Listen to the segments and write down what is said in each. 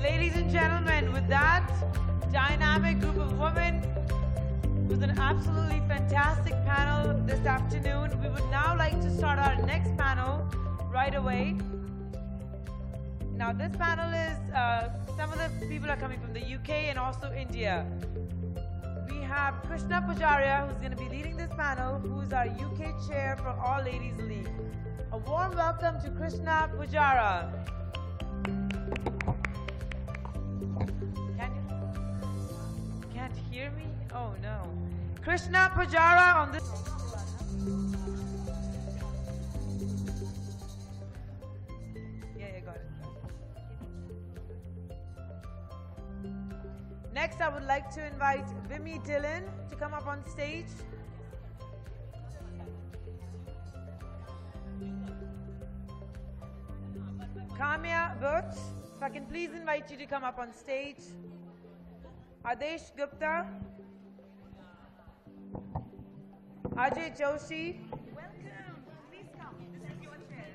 Ladies and gentlemen, with that dynamic group of women, with an absolutely fantastic panel this afternoon, we would now like to start our next panel right away. Now this panel is, some of the people are coming from the UK and also India. We have Krishna Pujaria, who's going to be leading this panel, who is our UK chair for All Ladies League. A warm welcome to Krishna Pujaria. Can't hear me? Oh no. Krishna Pujaria on this. Yeah, got it. Next, I would like to invite Vimy Dillon to come up on stage. Kamya Butch, if I can please invite you to come up on stage. Adesh Gupta. Ajay Joshi. Welcome. Please come. This is your chair.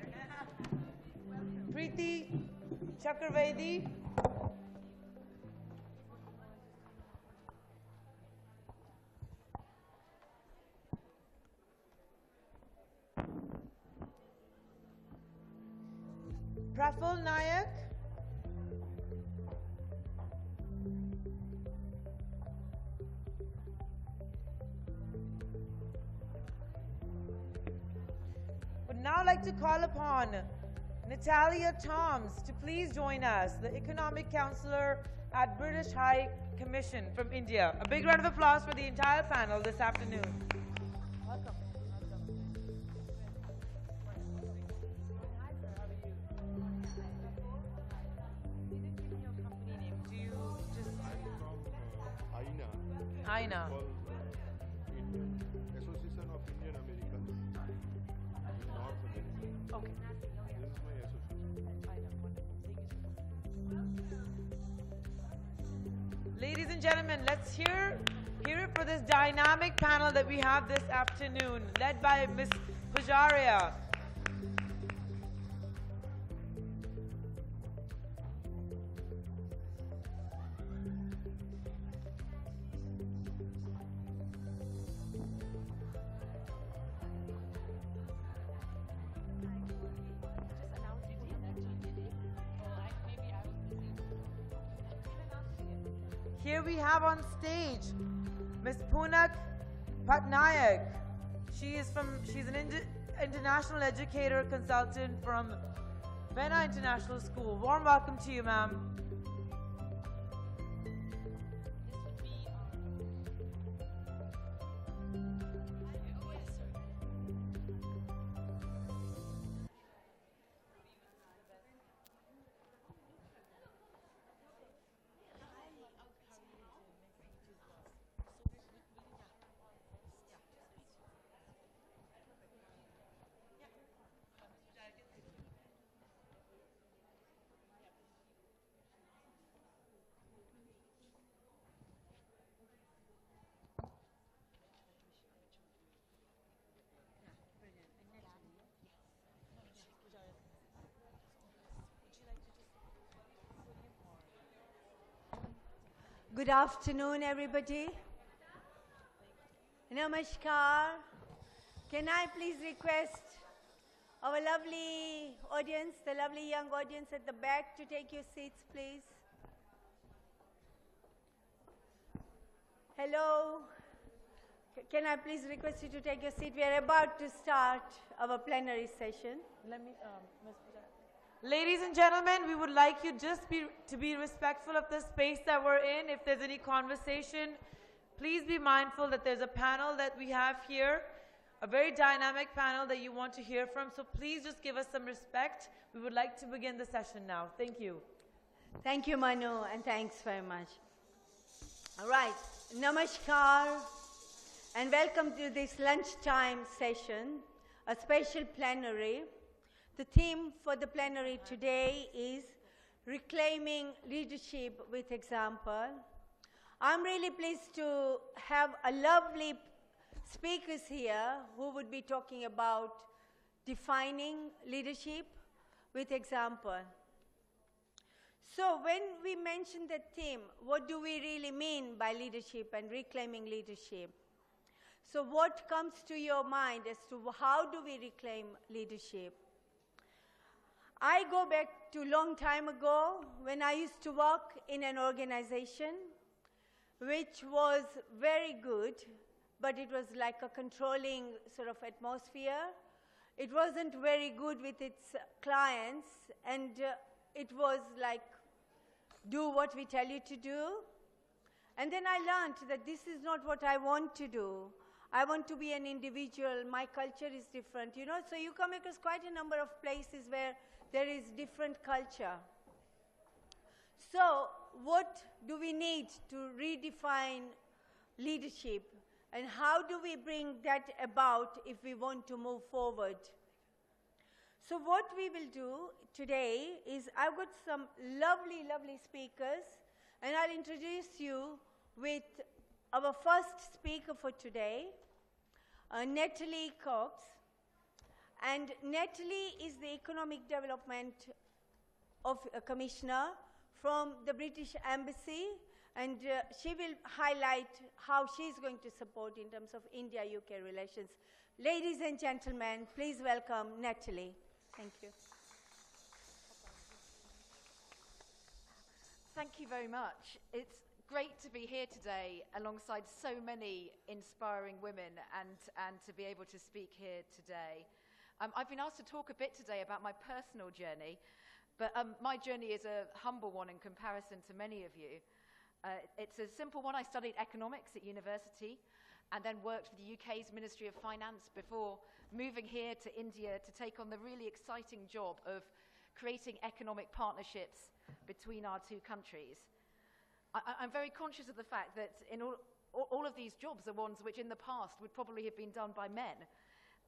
Preeti Chakravarti. Praful Nayak. Would now like to call upon Natalia Toms to please join us, the Economic Counselor at British High Commission from India. A big round of applause for the entire panel this afternoon. Welcome. Aina. Indian Association of Indian Americans in North America. Okay. This is my association. Ladies and gentlemen, let's hear it for this dynamic panel that we have this afternoon, led by Ms. Pujaria. Here we have on stage Ms. Punak Patnaik. She's an international educator consultant from Vena International School. Warm welcome to you, ma'am. Good afternoon, everybody. Namaskar. Can I please request our lovely audience, the lovely young audience at the back, to take your seats, please? Hello. Can I please request you to take your seat? We are about to start our plenary session. Let me, Ms. Pujaria. Ladies and gentlemen, we would like you to be respectful of the space that we're in. If there's any conversation, please be mindful that there's a panel that we have here, a very dynamic panel that you want to hear from. So please just give us some respect. We would like to begin the session now. Thank you. Thank you, Manu, and thanks very much. All right. Namaskar, and welcome to this lunchtime session, a special plenary. The theme for the plenary today is Reclaiming Leadership with Example. I'm really pleased to have a lovely speakers here who would be talking about defining leadership with example. So when we mention the theme, what do we really mean by leadership and reclaiming leadership? So what comes to your mind as to how do we reclaim leadership? I go back to a long time ago when I used to work in an organization which was very good, but it was like a controlling sort of atmosphere. It wasn't very good with its clients, and it was like, do what we tell you to do. And then I learned that this is not what I want to do. I want to be an individual. My culture is different, you know. So you come across quite a number of places where there is different culture. So what do we need to redefine leadership, and how do we bring that about if we want to move forward? So what we will do today is I've got some lovely, lovely speakers, and I'll introduce you with our first speaker for today, Natalie Cox. And Natalie is the Economic Development Commissioner from the British Embassy, and she will highlight how she's going to support in terms of India-UK relations. Ladies and gentlemen, please welcome Natalie. Thank you. Thank you very much. It's great to be here today alongside so many inspiring women and to be able to speak here today. I've been asked to talk a bit today about my personal journey, but my journey is a humble one in comparison to many of you. It's a simple one. I studied economics at university and then worked for the UK's Ministry of Finance before moving here to India to take on the really exciting job of creating economic partnerships between our two countries. I'm very conscious of the fact that in all of these jobs are ones which in the past would probably have been done by men.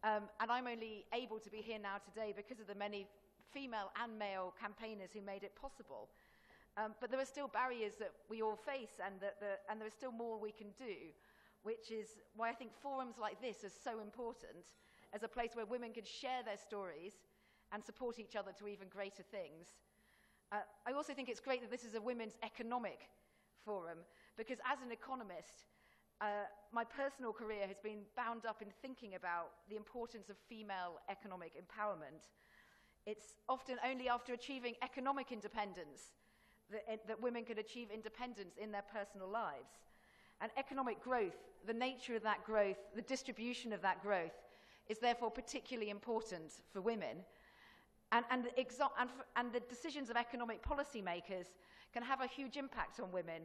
And I'm only able to be here now today because of the many female and male campaigners who made it possible. But there are still barriers that we all face, and there is still more we can do, which is why I think forums like this are so important as a place where women can share their stories and support each other to even greater things. I also think it's great that this is a women's economic forum, because as an economist, my personal career has been bound up in thinking about the importance of female economic empowerment. It's often only after achieving economic independence that women can achieve independence in their personal lives. And economic growth, the nature of that growth, the distribution of that growth, is therefore particularly important for women. And the decisions of economic policymakers can have a huge impact on women.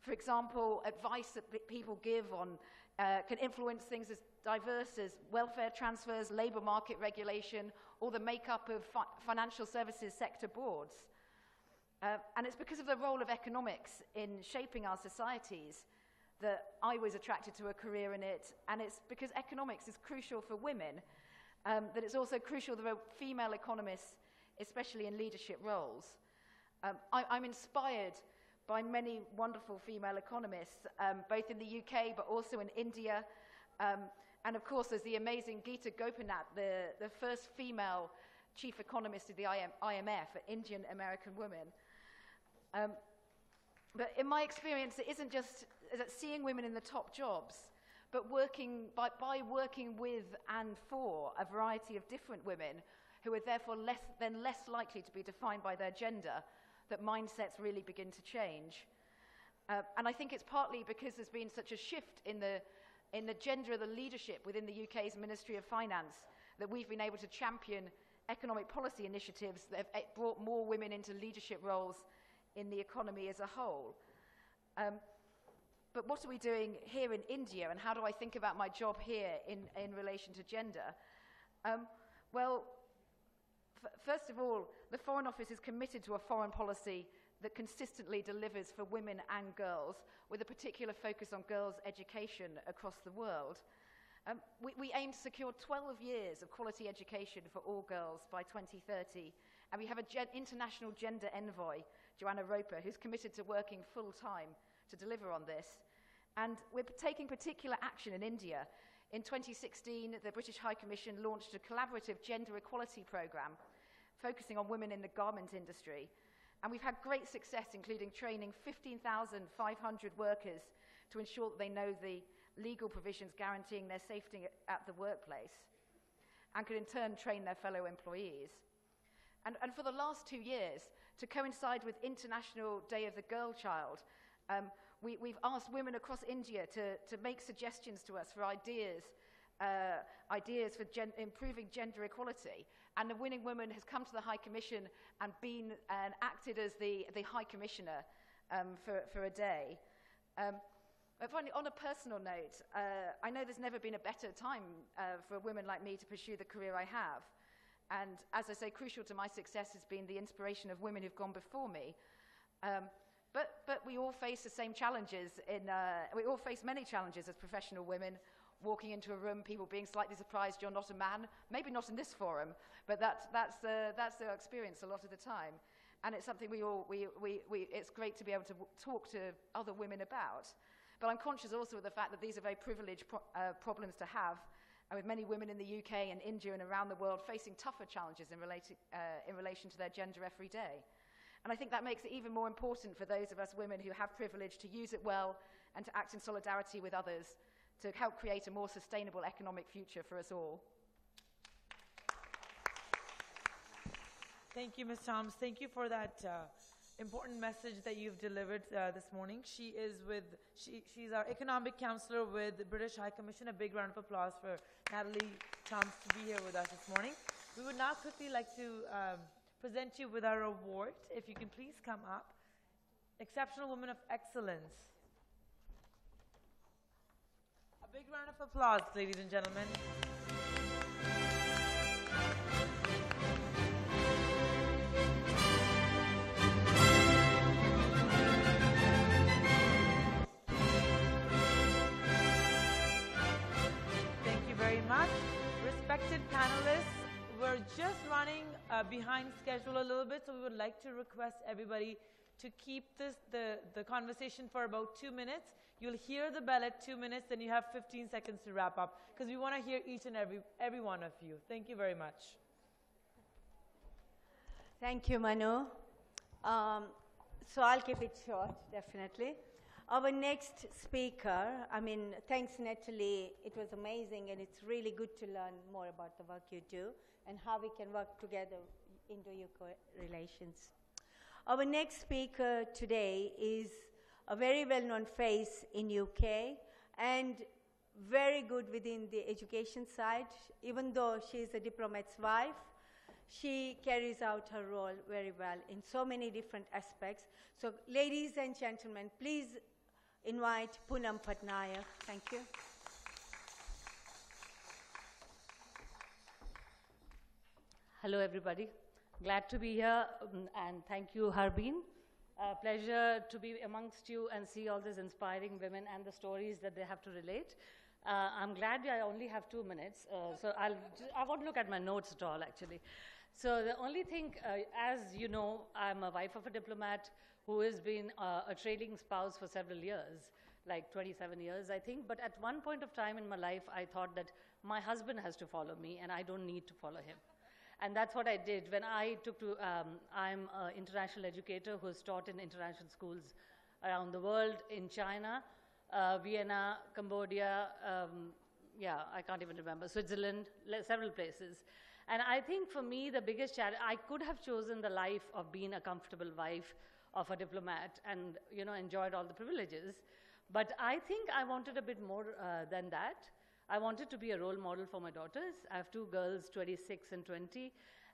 For example, advice that people give on can influence things as diverse as welfare transfers, labour market regulation, or the makeup of financial services sector boards. And it's because of the role of economics in shaping our societies that I was attracted to a career in it, and it's because economics is crucial for women, that it's also crucial that female economists, especially in leadership roles. I'm inspired by many wonderful female economists, both in the UK but also in India. And of course, there's the amazing Geeta Gopinath, the first female chief economist of the IMF, an Indian American woman. But in my experience, it isn't just that seeing women in the top jobs, but by working with and for a variety of different women who are therefore less likely to be defined by their gender, that mindsets really begin to change. And I think it's partly because there's been such a shift in the gender of the leadership within the UK's Ministry of Finance that we've been able to champion economic policy initiatives that have brought more women into leadership roles in the economy as a whole. But what are we doing here in India, and how do I think about my job here in relation to gender? First of all, the Foreign Office is committed to a foreign policy that consistently delivers for women and girls, with a particular focus on girls' education across the world. We aim to secure 12 years of quality education for all girls by 2030, and we have an international gender envoy, Joanna Roper, who's committed to working full-time to deliver on this. And we're taking particular action in India. In 2016, the British High Commission launched a collaborative gender equality programme focusing on women in the garment industry. And we've had great success, including training 15,500 workers to ensure that they know the legal provisions guaranteeing their safety at the workplace, and could in turn train their fellow employees. And for the last 2 years, to coincide with International Day of the Girl Child, we've asked women across India to make suggestions to us for ideas for improving gender equality. And the winning woman has come to the High Commission and acted as the High Commissioner for a day. But finally, on a personal note, I know there's never been a better time for a woman like me to pursue the career I have. And as I say, crucial to my success has been the inspiration of women who've gone before me. But we all face the same challenges. We all face many challenges as professional women. Walking into a room, people being slightly surprised you're not a man. Maybe not in this forum, but that's their experience a lot of the time. And it's something it's great to be able to talk to other women about. But I'm conscious also of the fact that these are very privileged problems to have, and with many women in the UK and India and around the world facing tougher challenges in relation to their gender every day. And I think that makes it even more important for those of us women who have privilege to use it well and to act in solidarity with others to help create a more sustainable economic future for us all. Thank you, Ms. Toms. Thank you for that important message that you've delivered this morning. She's our economic counselor with the British High Commission. A big round of applause for Natalie Toms to be here with us this morning. We would now quickly like to present you with our award. If you can please come up. Exceptional Woman of Excellence. A big round of applause, ladies and gentlemen. Thank you very much. Respected panelists, we're just running behind schedule a little bit, so we would like to request everybody to keep the conversation for about 2 minutes. You'll hear the bell at 2 minutes, then you have 15 seconds to wrap up, because we want to hear each and every one of you. Thank you very much. Thank you, Manu. So I'll keep it short, definitely. Our next speaker, thanks, Natalie. It was amazing, and it's really good to learn more about the work you do and how we can work together Indo-UK relations. Our next speaker today is a very well-known face in UK and very good within the education side. Even though she is a diplomat's wife, she carries out her role very well in so many different aspects. So, ladies and gentlemen, please invite Poonam Patnaik. Thank you. Hello, everybody. Glad to be here, and thank you, Harbeen. Pleasure to be amongst you and see all these inspiring women and the stories that they have to relate. I'm glad I only have 2 minutes, so I won't look at my notes at all, actually. So the only thing, as you know, I'm a wife of a diplomat who has been a trailing spouse for several years, like 27 years, I think. But at one point of time in my life, I thought that my husband has to follow me, and I don't need to follow him. And that's what I did when I took to, I'm an international educator who's taught in international schools around the world, in China, Vienna, Cambodia, I can't even remember, Switzerland, several places. And I think for me, the biggest challenge, I could have chosen the life of being a comfortable wife of a diplomat and, enjoyed all the privileges. But I think I wanted a bit more than that. I wanted to be a role model for my daughters. I have 2 girls, 26 and 20,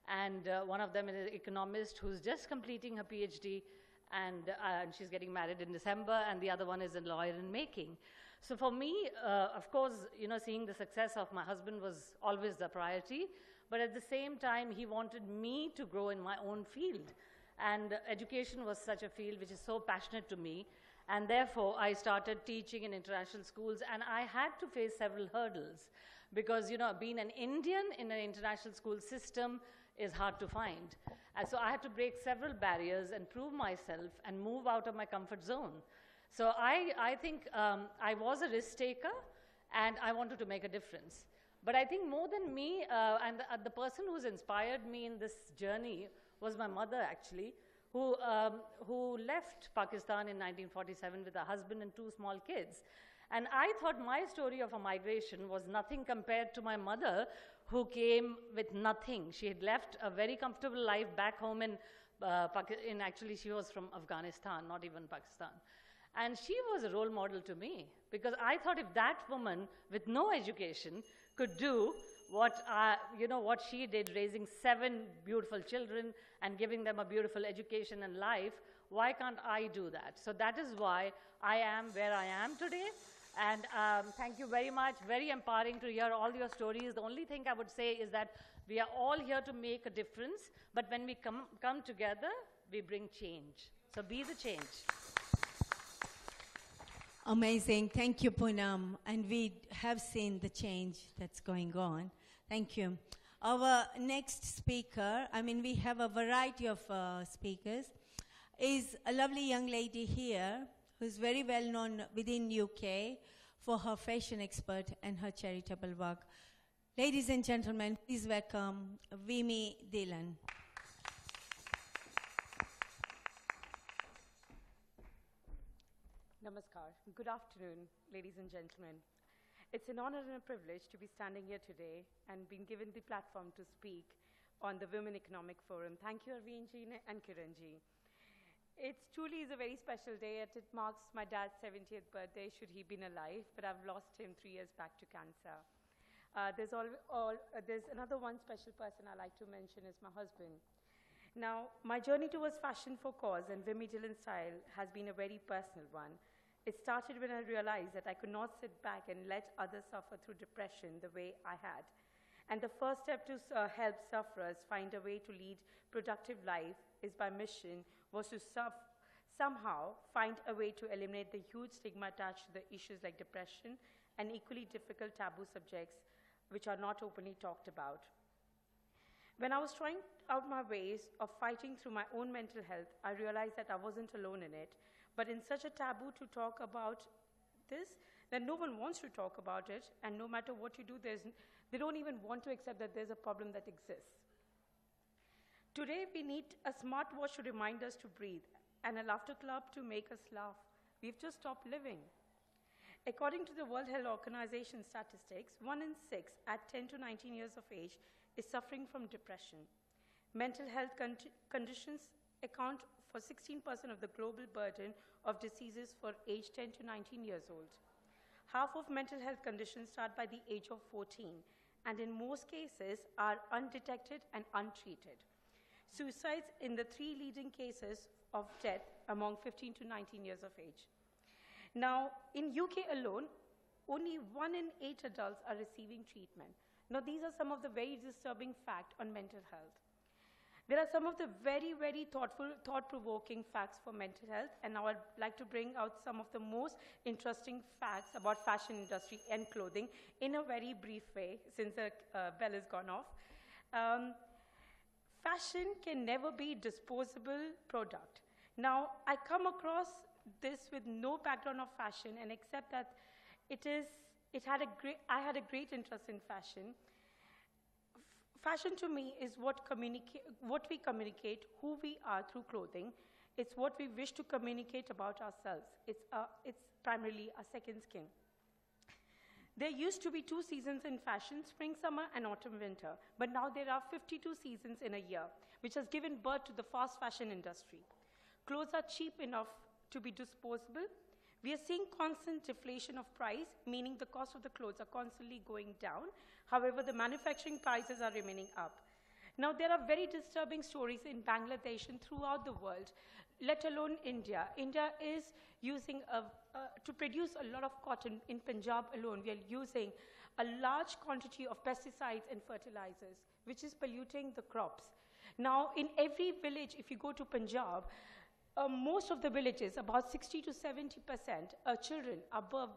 and one of them is an economist who's just completing her PhD, and she's getting married in December, and the other one is a lawyer in making. So for me, of course, seeing the success of my husband was always the priority, but at the same time, he wanted me to grow in my own field. And education was such a field which is so passionate to me. And therefore, I started teaching in international schools, and I had to face several hurdles because, being an Indian in an international school system is hard to find. And so I had to break several barriers and prove myself and move out of my comfort zone. So I think I was a risk taker, and I wanted to make a difference. But I think more than me, and the person who's inspired me in this journey was my mother, actually, who left Pakistan in 1947 with a husband and 2 small kids. And I thought my story of a migration was nothing compared to my mother, who came with nothing. She had left a very comfortable life back home in actually she was from Afghanistan, not even Pakistan. And she was a role model to me, because I thought if that woman with no education could do what she did, raising 7 beautiful children and giving them a beautiful education and life, why can't I do that? So that is why I am where I am today. And thank you very much. Very empowering to hear all your stories. The only thing I would say is that we are all here to make a difference, but when we come together, we bring change. So be the change. Amazing. Thank you, Poonam. And we have seen the change that's going on. Thank you. Our next speaker, we have a variety of speakers, is a lovely young lady here who's very well known within UK for her fashion expert and her charitable work. Ladies and gentlemen, please welcome Vimi Dillon. Namaskar. Good afternoon, ladies and gentlemen. It's an honor and a privilege to be standing here today and being given the platform to speak on the Women Economic Forum. Thank you, Arveenji and Kiranji. It truly is a very special day, and it marks my dad's 70th birthday, should he been alive, but I've lost him 3 years back to cancer. There's another one special person I like to mention is my husband. Now, my journey towards fashion for cause and Vimi Dillon style has been a very personal one. It started when I realized that I could not sit back and let others suffer through depression the way I had. And the first step to help sufferers find a way to lead productive life is my mission was to somehow find a way to eliminate the huge stigma attached to the issues like depression and equally difficult taboo subjects which are not openly talked about. When I was trying out my ways of fighting through my own mental health, I realized that I wasn't alone in it, but in such a taboo to talk about this, that no one wants to talk about it, and no matter what you do, they don't even want to accept that there's a problem that exists. Today, we need a smartwatch to remind us to breathe, and a laughter club to make us laugh. We've just stopped living. According to the World Health Organization statistics, 1 in 6 at 10 to 19 years of age is suffering from depression. Mental health conditions account for 16% of the global burden of diseases for age 10 to 19 years old. Half of mental health conditions start by the age of 14, and in most cases are undetected and untreated. Suicides in the 3 leading cases of death among 15 to 19 years of age. Now, in UK alone, only 1 in 8 adults are receiving treatment. Now, these are some of the very disturbing facts on mental health. There are some of the very, very thought-provoking facts for mental health, and now I'd like to bring out some of the most interesting facts about fashion industry and clothing in a very brief way, since the bell has gone off. Fashion can never be a disposable product. Now, I come across this with no background of fashion and accept that I had a great interest in fashion. Fashion to me is what we communicate, who we are through clothing. It's what we wish to communicate about ourselves. It's primarily a second skin. There used to be 2 seasons in fashion, spring, summer, and autumn, winter. But now there are 52 seasons in a year, which has given birth to the fast fashion industry. Clothes are cheap enough to be disposable. We are seeing constant deflation of price, meaning the cost of the clothes are constantly going down. However, the manufacturing prices are remaining up. Now, there are very disturbing stories in Bangladesh and throughout the world, let alone India. India is using, to produce a lot of cotton in Punjab alone, we are using a large quantity of pesticides and fertilizers, which is polluting the crops. Now, in every village, if you go to Punjab, most of the villages, about 60 to 70%, children are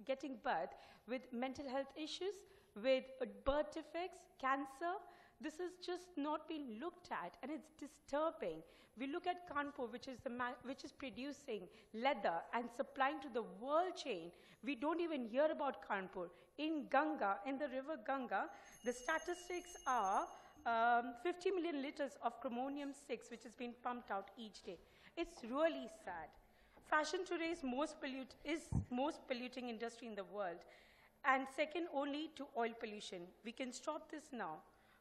getting birth with mental health issues, with birth defects, cancer. This has just not been looked at, and it's disturbing. We look at Kanpur, which is producing leather and supplying to the world chain. We don't even hear about Kanpur. In Ganga, in the river Ganga, the statistics are 50 million liters of chromium-6 which is being pumped out each day. It's really sad. Fashion today is most polluting industry in the world, and second only to oil pollution. We can stop this now.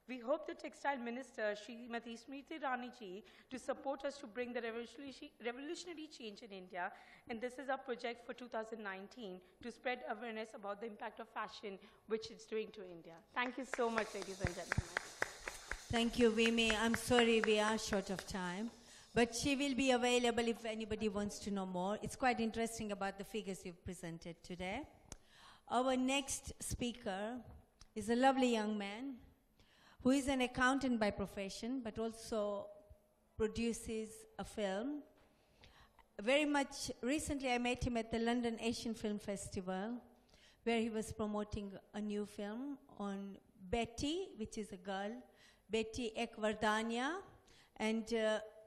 We hope the Textile Minister, Srimati Smriti Irani ji, to support us to bring the revolutionary change in India. And this is our project for 2019 to spread awareness about the impact of fashion, which it's doing to India. Thank you so much, ladies and gentlemen. Thank you, Vimi. I'm sorry we are short of time, but she will be available if anybody wants to know more. It's quite interesting about the figures you've presented today. Our next speaker is a lovely young man who is an accountant by profession, but also produces a film. Very much recently, I met him at the London Asian Film Festival, where he was promoting a new film on Betty, which is a girl, Betty Ek Vardanya. And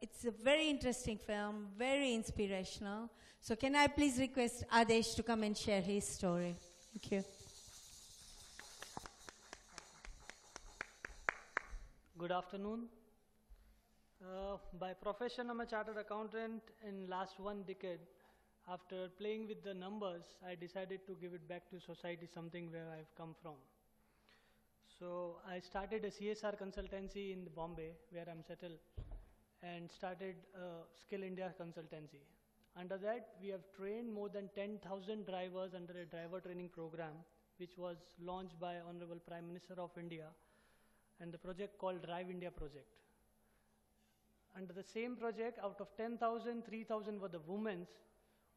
it's a very interesting film, very inspirational. So can I please request Adesh to come and share his story? Thank you. Good afternoon. By profession, I'm a chartered accountant. In last 1 decade, after playing with the numbers, I decided to give it back to society, something where I've come from. So I started a CSR consultancy in Bombay, where I'm settled, and started Skill India consultancy. Under that, we have trained more than 10,000 drivers under a driver training program, which was launched by Honorable Prime Minister of India, and the project called Drive India Project. Under the same project, out of 10,000, 3,000 were the women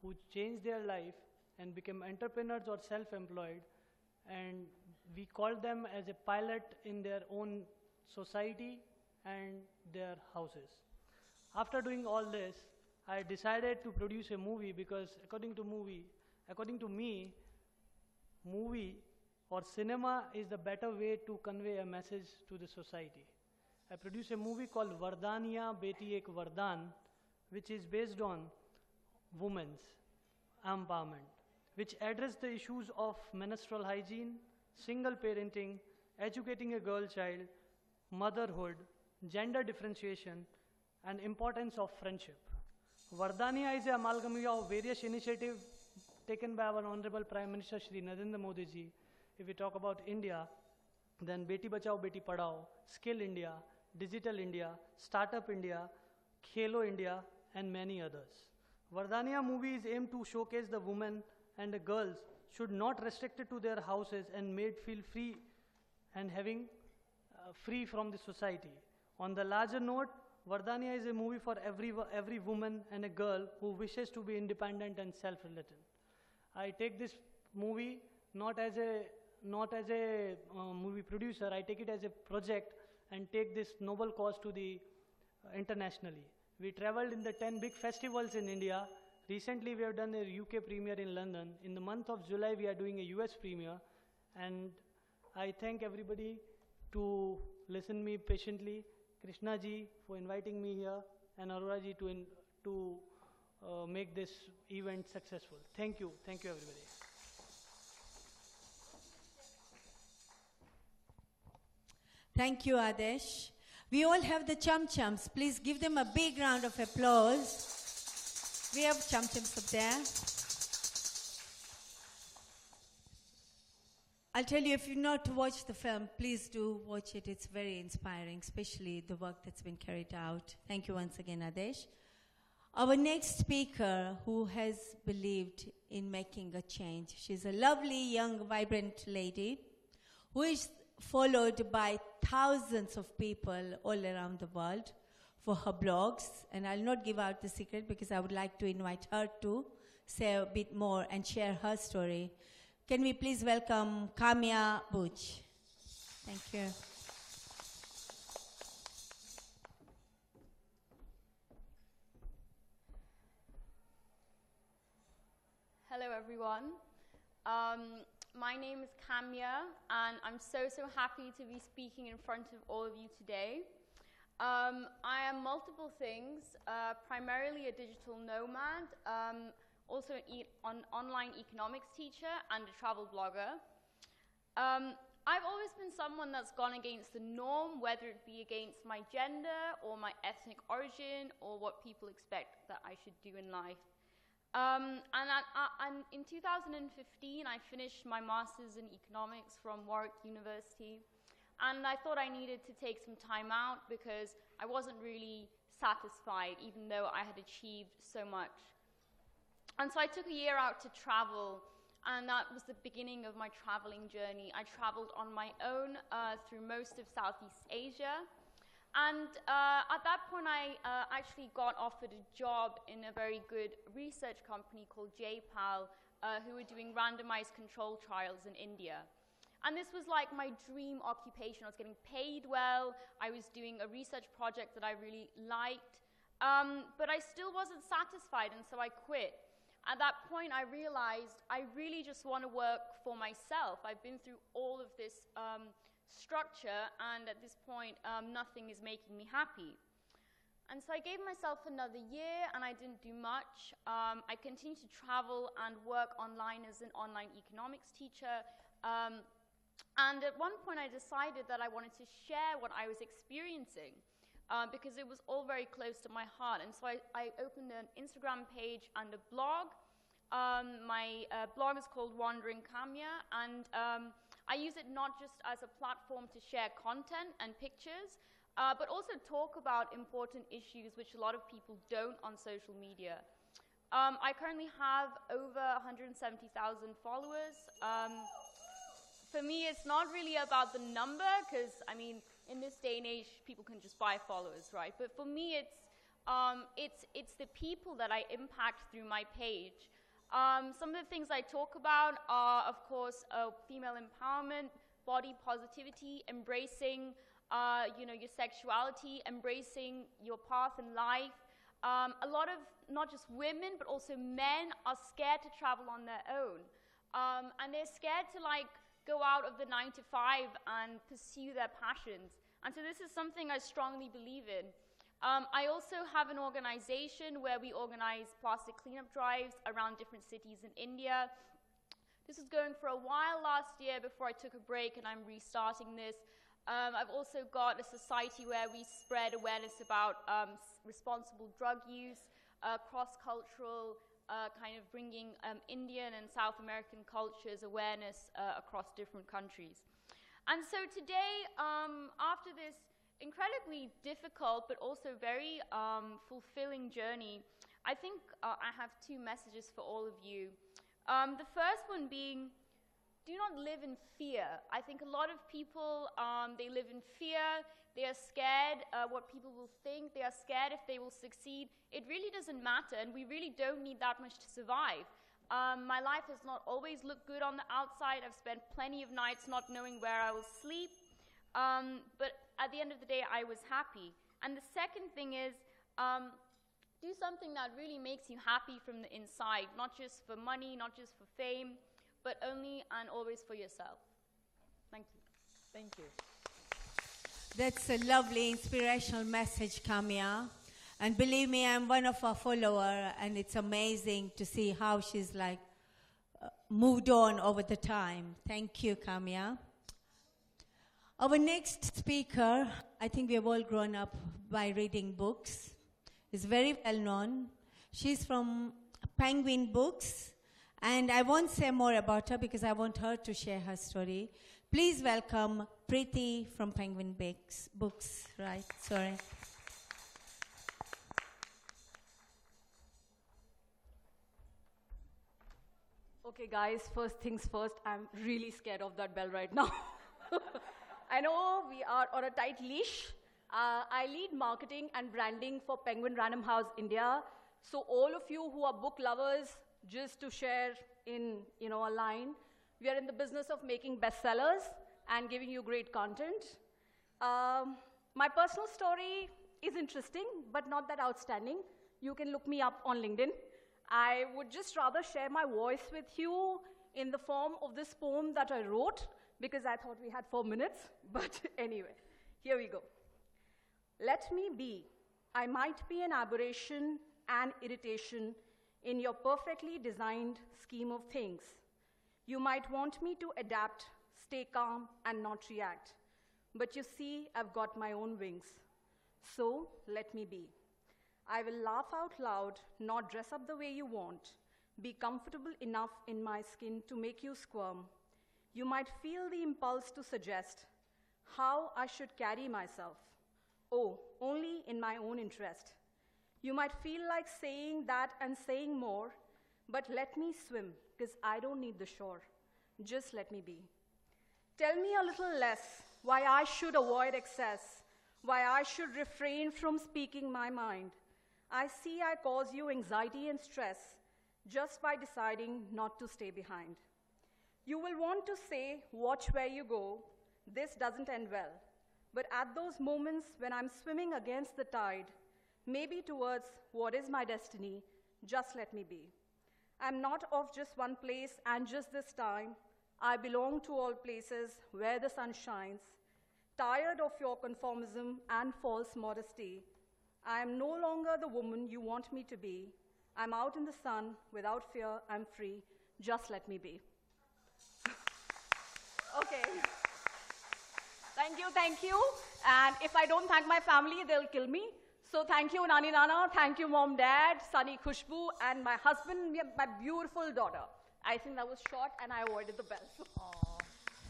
who changed their life and became entrepreneurs or self-employed, and we called them as a pilot in their own society and their houses. After doing all this, I decided to produce a movie because according to me, movie or cinema is the better way to convey a message to the society. I produced a movie called Vardanya Beti Ek Vardhan, which is based on women's empowerment, which address the issues of menstrual hygiene, single parenting, educating a girl child, motherhood, gender differentiation, and importance of friendship. Vardanya is an amalgam of various initiatives taken by our Honorable Prime Minister Shri Narendra Modi ji. If we talk about India, then Beti Bachao, Beti Padhao, Skill India, Digital India, Startup India, Khelo India, and many others. Vardanya movie is aimed to showcase the women and the girls should not restricted to their houses and made feel free and having free from the society. On the larger note, Vardanya is a movie for every woman and a girl who wishes to be independent and self-reliant. I take this movie not as a movie producer. I take it as a project and take this noble cause to the internationally. We traveled in the 10 big festivals in India. Recently, we have done a UK premiere in London. In the month of July, we are doing a US premiere. And I thank everybody to listen me patiently. Krishna ji for inviting me here, and Aurora ji to make this event successful. Thank you everybody. Thank you, Adesh. We all have the chum-chums. Please give them a big round of applause. We have chum-chums up there. I'll tell you, if you've not watched the film, please do watch it. It's very inspiring, especially the work that's been carried out. Thank you once again, Adesh. Our next speaker, who has believed in making a change. She's a lovely, young, vibrant lady who is followed by thousands of people all around the world for her blogs. And I'll not give out the secret because I would like to invite her to say a bit more and share her story. Can we please welcome Kamya Butch? Thank you. Hello, everyone. My name is Kamya, and I'm so happy to be speaking in front of all of you today. I am multiple things, primarily a digital nomad, also an online economics teacher and a travel blogger. I've always been someone that's gone against the norm, whether it be against my gender or my ethnic origin or what people expect that I should do in life. And in 2015, I finished my master's in economics from Warwick University, and I thought I needed to take some time out because I wasn't really satisfied, even though I had achieved so much. And so I took a year out to travel, and that was the beginning of my traveling journey. I traveled on my own through most of Southeast Asia. And at that point, I actually got offered a job in a very good research company called JPAL, who were doing randomized control trials in India. And this was like my dream occupation. I was getting paid well. I was doing a research project that I really liked. But I still wasn't satisfied, and so I quit. At that point, I realized I really just want to work for myself. I've been through all of this structure, and at this point, nothing is making me happy. And so I gave myself another year, and I didn't do much. I continued to travel and work online as an online economics teacher. And at one point, I decided that I wanted to share what I was experiencing because it was all very close to my heart. And so I opened an Instagram page and a blog. My blog is called Wandering Kamya, and I use it not just as a platform to share content and pictures, but also talk about important issues which a lot of people don't on social media. I currently have over 170,000 followers. For me, it's not really about the number, because, I mean, in this day and age, people can just buy followers, right? But for me, it's the people that I impact through my page. Some of the things I talk about are, of course, female empowerment, body positivity, embracing, your sexuality, embracing your path in life. A lot of not just women, but also men are scared to travel on their own, and they're scared to go out of the 9 to 5 and pursue their passions. And so this is something I strongly believe in. I also have an organization where we organize plastic cleanup drives around different cities in India. This was going for a while last year before I took a break, and I'm restarting this. I've also got a society where we spread awareness about responsible drug use, cross-cultural, kind of bringing Indian and South American cultures awareness across different countries. And so today, after this incredibly difficult but also very fulfilling journey, I think I have two messages for all of you. The first one being, do not live in fear. I think a lot of people, they live in fear. They are scared what people will think. They are scared if they will succeed. It really doesn't matter, and we really don't need that much to survive. My life has not always looked good on the outside. I've spent plenty of nights not knowing where I will sleep. But at the end of the day, I was happy. And the second thing is, do something that really makes you happy from the inside, not just for money, not just for fame, but only and always for yourself. Thank you. Thank you. That's a lovely, inspirational message, Kamya. And believe me, I'm one of our followers, and it's amazing to see how she's moved on over the time. Thank you, Kamya. Our next speaker, I think we have all grown up by reading books, is very well known. She's from Penguin Books, and I won't say more about her because I want her to share her story. Please welcome Preeti from Penguin Books, right? Sorry. Okay, guys, first things first, I'm really scared of that bell right now. I know we are on a tight leash. I lead marketing and branding for Penguin Random House India. So all of you who are book lovers, just to share in a line, we are in the business of making bestsellers and giving you great content. My personal story is interesting, but not that outstanding. You can look me up on LinkedIn. I would just rather share my voice with you in the form of this poem that I wrote, because I thought we had 4 minutes. But anyway, here we go. Let me be. I might be an aberration and irritation in your perfectly designed scheme of things. You might want me to adapt stay calm, and not react. But you see, I've got my own wings. So let me be. I will laugh out loud, not dress up the way you want, be comfortable enough in my skin to make you squirm. You might feel the impulse to suggest how I should carry myself. Oh, only in my own interest. You might feel like saying that and saying more, but let me swim, because I don't need the shore. Just let me be. Tell me a little less why I should avoid excess, why I should refrain from speaking my mind. I see I cause you anxiety and stress just by deciding not to stay behind. You will want to say, watch where you go. This doesn't end well. But at those moments when I'm swimming against the tide, maybe towards what is my destiny, just let me be. I'm not of just one place and just this time. I belong to all places where the sun shines. Tired of your conformism and false modesty, I am no longer the woman you want me to be. I'm out in the sun without fear. I'm free. Just let me be. Okay. Thank you. And if I don't thank my family, they'll kill me. So thank you, Nani Nana. Thank you, Mom, Dad, Sunny, Khushbu, and my husband, my beautiful daughter. I think that was short, and I avoided the bell.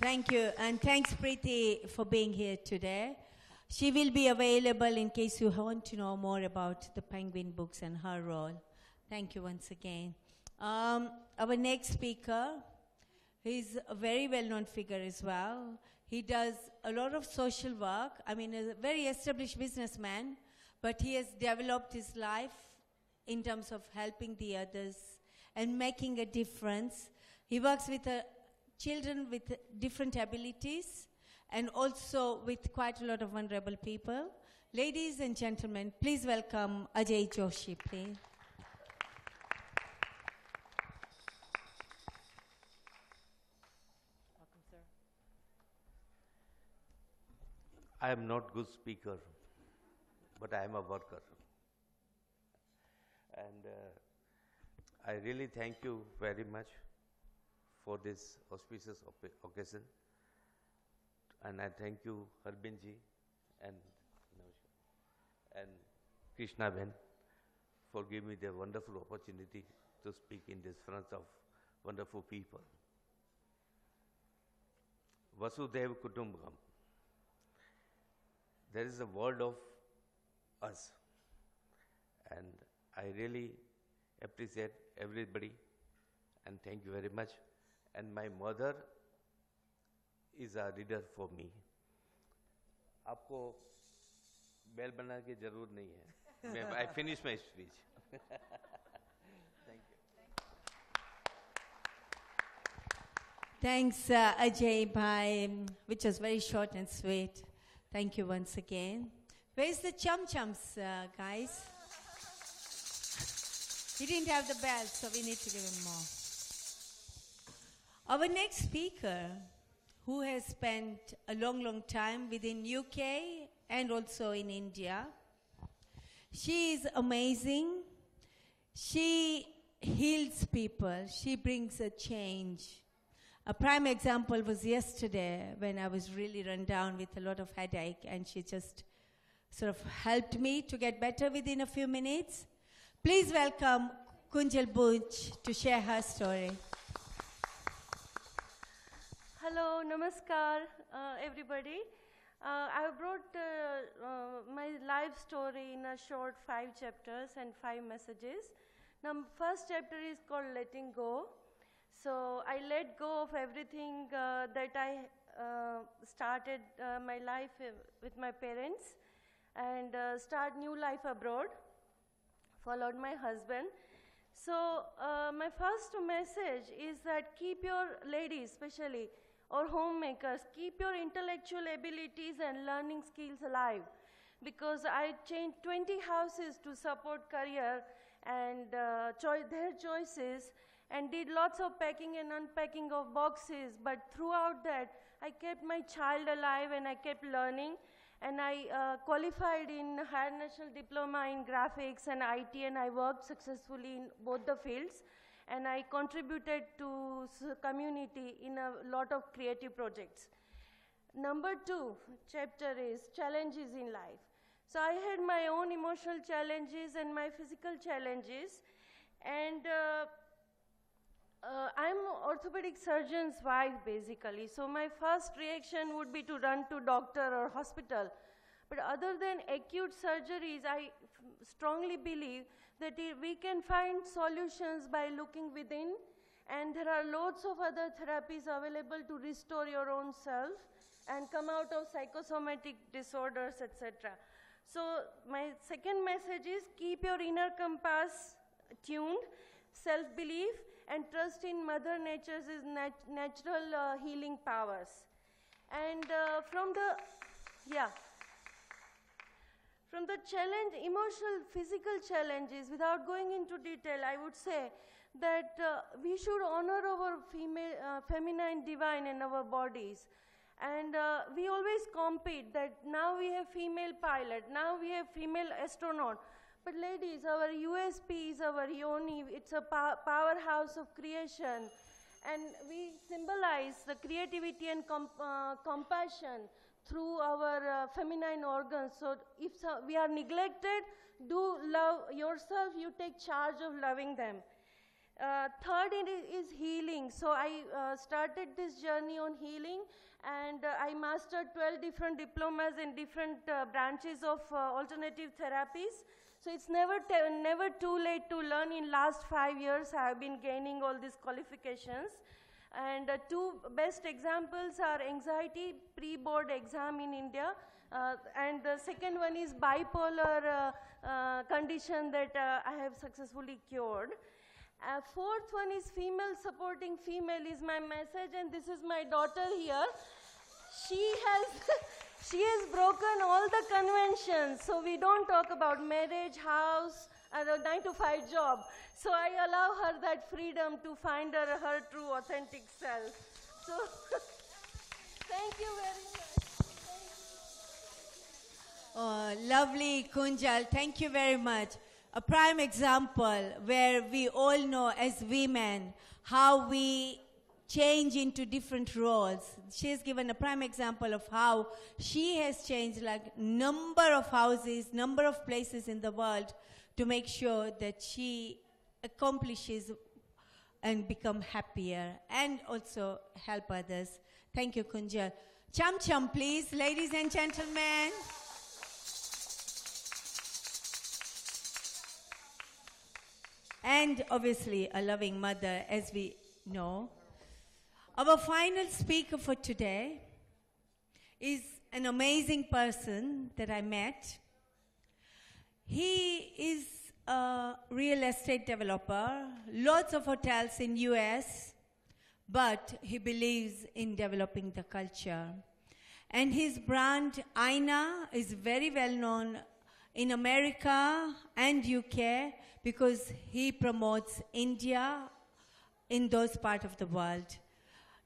Thank you, and thanks, Preeti, for being here today. She will be available in case you want to know more about the Penguin books and her role. Thank you once again. Our next speaker, he's a very well-known figure as well. He does a lot of social work. I mean, a very established businessman, but he has developed his life in terms of helping the others and making a difference. He works with children with different abilities and also with quite a lot of vulnerable people. Ladies and gentlemen, please welcome Ajay Joshi, please. Welcome, sir. I am not good speaker, but I am a worker. And I really thank you very much for this auspicious occasion. And I thank you, Harbinji and Krishna Ben, for giving me the wonderful opportunity to speak in this front of wonderful people. Vasudev Kutumbakam. There is a world of us, and I really appreciate everybody, and thank you very much. And my mother is a leader for me. आपको bell बना के जरूर नहीं है. I finish my speech. Thank you. Thanks, Ajay Bhai, which was very short and sweet. Thank you once again. Where's the chum-chums, guys? He didn't have the bell, so we need to give him more. Our next speaker, who has spent a long, long time within UK and also in India. She is amazing. She heals people. She brings a change. A prime example was yesterday when I was really run down with a lot of headache, and she just sort of helped me to get better within a few minutes. Please welcome Kunjal Bunch to share her story. Hello, namaskar, everybody. I have brought my life story in a short 5 chapters and 5 messages. Now, first chapter is called Letting Go. So I let go of everything that I started my life with my parents and start new life abroad, followed my husband. So my first message is that keep your ladies, especially, or homemakers, keep your intellectual abilities and learning skills alive, because I changed 20 houses to support career and their choices, and did lots of packing and unpacking of boxes, but throughout that I kept my child alive and I kept learning, and I qualified in Higher National Diploma in Graphics and IT, and I worked successfully in both the fields. and I contributed to community in a lot of creative projects. Number 2 chapter is challenges in life. So I had my own emotional challenges and my physical challenges, and I'm orthopedic surgeon's wife basically, so my first reaction would be to run to doctor or hospital. But other than acute surgeries, I strongly believe that we can find solutions by looking within, and there are loads of other therapies available to restore your own self and come out of psychosomatic disorders, etc. So my second message is keep your inner compass tuned, self-belief, and trust in Mother Nature's natural healing powers. And from the challenge, emotional, physical challenges, without going into detail, I would say that we should honor our feminine divine in our bodies. And we always compete that now we have female pilot, now we have female astronaut. But ladies, our USP is our yoni. It's a powerhouse of creation. And we symbolize the creativity and compassion through our feminine organs. So if we are neglected, do love yourself. You take charge of loving them. Third is healing. So I started this journey on healing, and I mastered 12 different diplomas in different branches of alternative therapies. So it's never too late to learn. In last 5 years, I have been gaining all these qualifications. And two best examples are anxiety pre-board exam in India, and the second one is bipolar condition that I have successfully cured. Fourth one is female supporting female is my message, and this is my daughter here. She has broken all the conventions, so we don't talk about marriage, house, and a 9-to-5 job. So I allow her that freedom to find her true, authentic self. So thank you very much. Oh, lovely, Kunjal. Thank you very much. A prime example where we all know as women how we change into different roles. She has given a prime example of how she has changed like number of houses, number of places in the world to make sure that she accomplishes and become happier and also help others. Thank you, Kunjal. Chum chum, please, ladies and gentlemen. And obviously a loving mother, as we know. Our final speaker for today is an amazing person that I met. He is a real estate developer, lots of hotels in US, but he believes in developing the culture. And his brand, Aina, is very well known in America and UK because he promotes India in those parts of the world.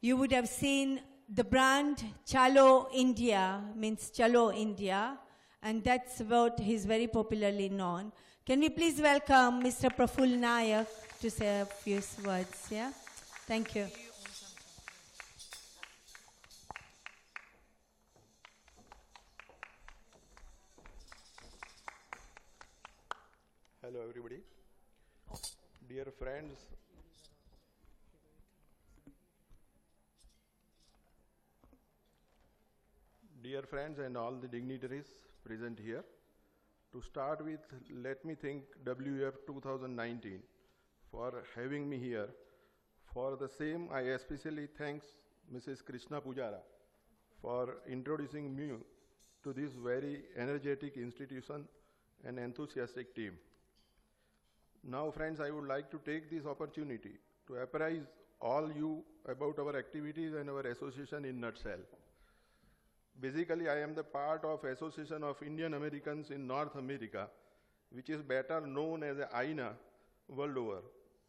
You would have seen the brand Chalo India, means Chalo India, and that's what he's very popularly known. Can we please welcome Mr. Praful Nayak to say a few words, yeah? Thank you. Hello everybody. Dear friends, and all the dignitaries present here. To start with, let me thank WF 2019 for having me here. For the same, I especially thank Mrs. Krishna Pujara for introducing me to this very energetic institution and enthusiastic team. Now, friends, I would like to take this opportunity to apprise all you about our activities and our association in nutshell. Basically, I am the part of Association of Indian Americans in North America, which is better known as AINA world over.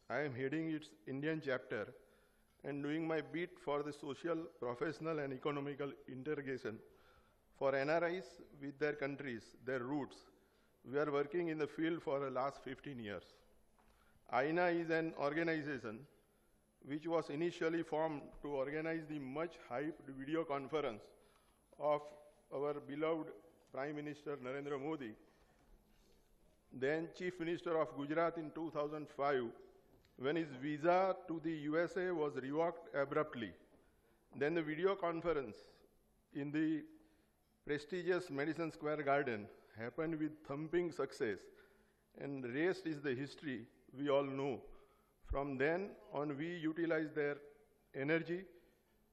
I am heading its Indian chapter and doing my bit for the social, professional, and economical integration for NRIs with their countries, their roots. We are working in the field for the last 15 years. AINA is an organization which was initially formed to organize the much hyped video conference of our beloved Prime Minister Narendra Modi, then Chief Minister of Gujarat in 2005, when his visa to the USA was revoked abruptly. Then the video conference in the prestigious Madison Square Garden happened with thumping success, and rest is the history we all know. From then on, we utilized their energy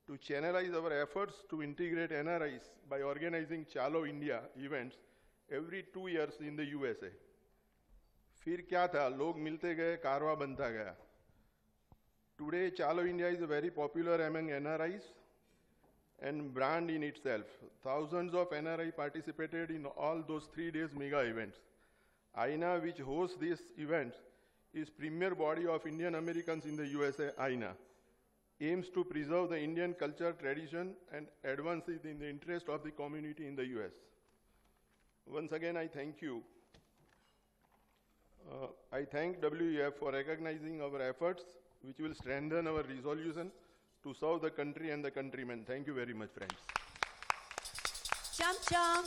to channelize our efforts to integrate NRIs by organizing Chalo India events every 2 years in the USA. फिर क्या था, लोग मिलते गए, कारवा बनता गया. Today, Chalo India is very popular among NRIs and brand in itself. Thousands of NRI participated in all those 3 days mega events. AINA, which hosts these events, is premier body of Indian Americans in the USA. AINA aims to preserve the Indian culture, tradition, and advance it in the interest of the community in the US. Once again, I thank you. I thank WEF for recognizing our efforts, which will strengthen our resolution to serve the country and the countrymen. Thank you very much, friends. Cham cham.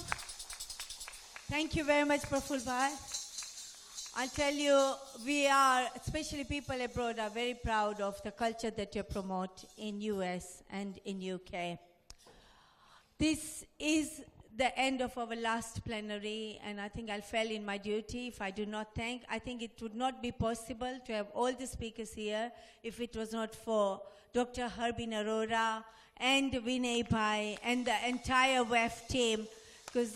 Thank you very much, Praful Bhai. I'll tell you, we are, especially people abroad, are very proud of the culture that you promote in US and in UK. This is the end of our last plenary, and I think I'll fail in my duty if I do not thank. I think it would not be possible to have all the speakers here if it was not for Dr. Harbin Arora and Vinay Bhai and the entire WEF team, because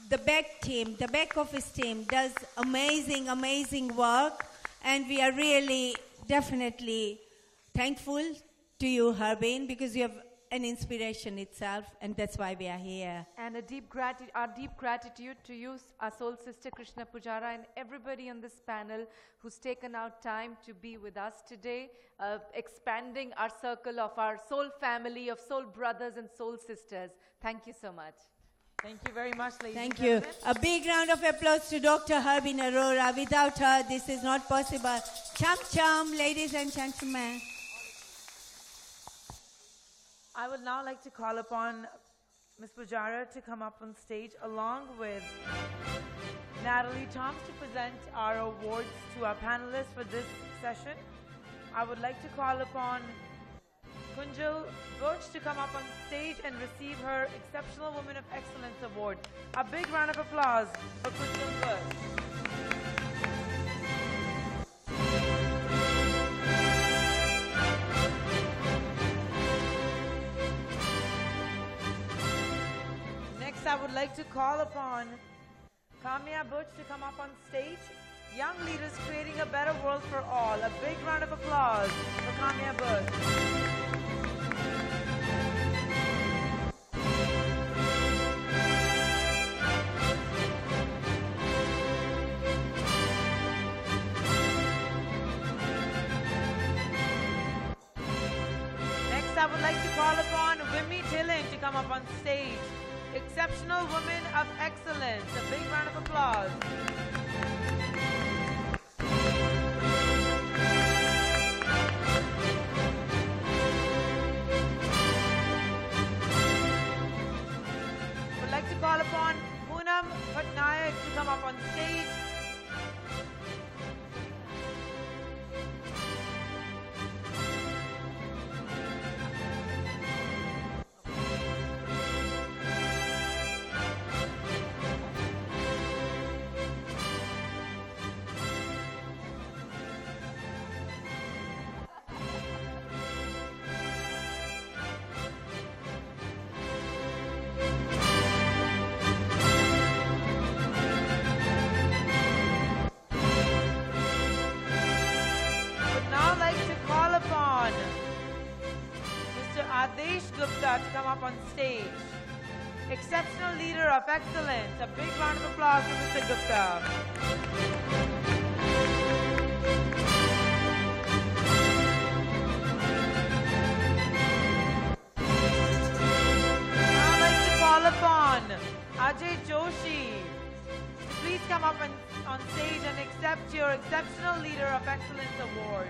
the back office team does amazing, amazing work, and we are really definitely thankful to you, Harbin, because you have an inspiration itself, and that's why we are here. And our deep gratitude to you, our soul sister Krishna Pujara, and everybody on this panel who's taken out time to be with us today, expanding our circle of our soul family of soul brothers and soul sisters. Thank you so much. Thank you very much, ladies Thank and you. gentlemen. A big round of applause to Dr. Harbin Arora. Without her, this is not possible. Cham cham, ladies and gentlemen. I would now like to call upon Ms. Pujara to come up on stage along with Natalie Toms to present our awards to our panelists for this session. I would like to call upon Kunjal Butch to come up on stage and receive her Exceptional Woman of Excellence Award. A big round of applause for Kunjal Butch. Next, I would like to call upon Kamya Butch to come up on stage. Young leaders creating a better world for all. A big round of applause for Kamya Butch. I would like to call upon Wimmy Dillon to come up on stage. Exceptional Woman of Excellence. A big round of applause. Would like to call upon Poonam Patnaik to come up on stage. To come up on stage. Exceptional Leader of Excellence. A big round of applause for Mr. Gupta. Now I'd like to call upon Ajay Joshi to please come up on stage and accept to your Exceptional Leader of Excellence Award.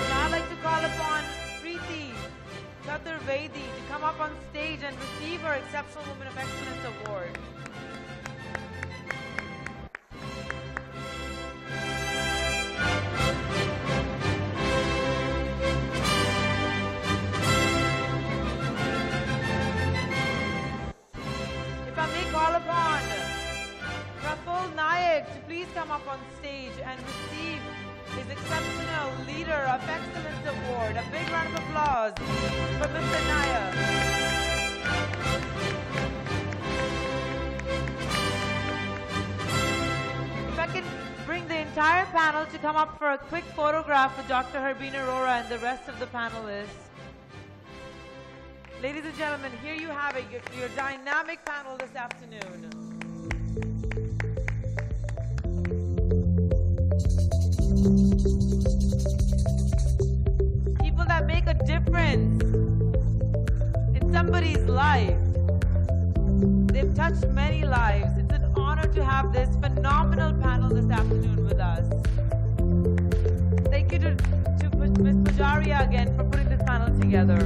Now I'd like to call upon Preeti Chaturvedi to come up on stage and receive her Exceptional Woman of Excellence Award. If I may call upon Praful Nayak to please come up on stage and receive his Exceptional Leader of Excellence Award. A big round of applause for Mr. Nayak. If I can bring the entire panel to come up for a quick photograph with Dr. Harbeen Arora and the rest of the panelists. Ladies and gentlemen, here you have it, your dynamic panel this afternoon. People that make a difference in somebody's life. They've touched many lives. It's an honor to have this phenomenal panel this afternoon with us. Thank you to Ms. Pajaria again for putting this panel together.